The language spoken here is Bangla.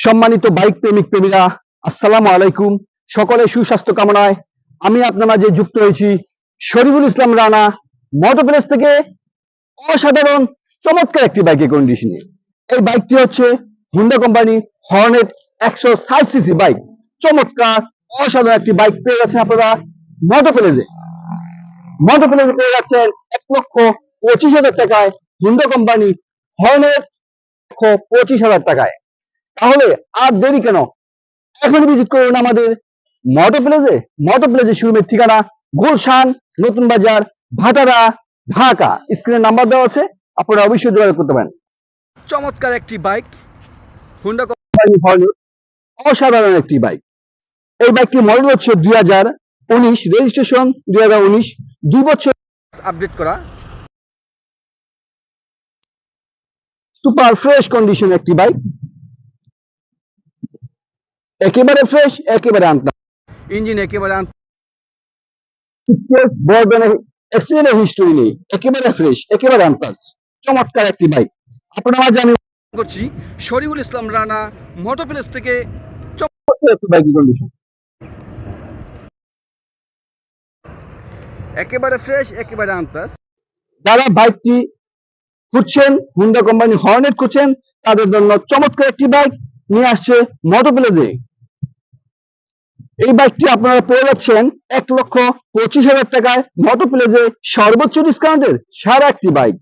সম্মানিত বাইক প্রেমিক প্রেমীরা, আসসালামু আলাইকুম। সকলে সুস্বাস্থ্য কামনায় আমি আপনার মাঝে যুক্ত হয়েছি শরীফুল ইসলাম রানা মোটর প্লেস থেকে অসাধারণ চমৎকার একটি বাইকের কন্ডিশনে। এই বাইকটি হচ্ছে Honda company Hornet 160 CC bike. চমৎকার অসাধারণ একটি বাইক পেয়ে যাচ্ছেন আপনারা মোটর প্লেসে। মোটর প্লেসে পেয়ে যাচ্ছেন 1,25,000 টাকায় হুন্ডা কোম্পানি হর্নেট 1,25,000 টাকায়। তাহলে আর দেরি কেন, এখন ভিজিট করুন আমাদের মোটর প্লেসে। মোটর প্লেসের শোরুমের ঠিকানা গুলশান, নতুন বাজার, ভাটারা, ঢাকা। স্ক্রিনে নাম্বার দেওয়া আছে, আপনারা অবশ্যই যোগাযোগ করতে পারেন। চমৎকার একটি বাইক হুন্ডা কোম্পানি হর্নেট, অসাধারণ একটি বাইক। এই বাইকটি মডেল হচ্ছে 2019, রেজিস্ট্রেশন 2019, 2 বছর আপডেট করা, সুপার ফ্রেশ কন্ডিশন একটি বাইক, একেবারে ফ্রেশ, একেবারে আনটা, ইঞ্জিন একেবারে অ্যাক্সিডেন্টের হিস্টরি নেই, একেবারে ফ্রেশ, একেবারে আনটাচ। চমৎকার একটি বাইক আপনারা মাঝে আমি করছি শরীফুল ইসলাম রানা মোটর প্লেস থেকে। চমৎকার একটি বাইকের কন্ডিশন, একেবারে ফ্রেশ, একেবারে আনটাচ। যারা বাইকটি খুঁজছেন, হুন্ডা কোম্পানি হর্নেট খুঁজছেন, তাদের জন্য চমৎকার একটি বাইক নিয়ে আসছে মোটর প্লেসে। এই বাইকটি আপনারা পেয়ে যাচ্ছেন 1,25,000 টাকায় মোটর প্লেসে, সর্বোচ্চ ডিসকাউন্টের সারা একটি বাইক।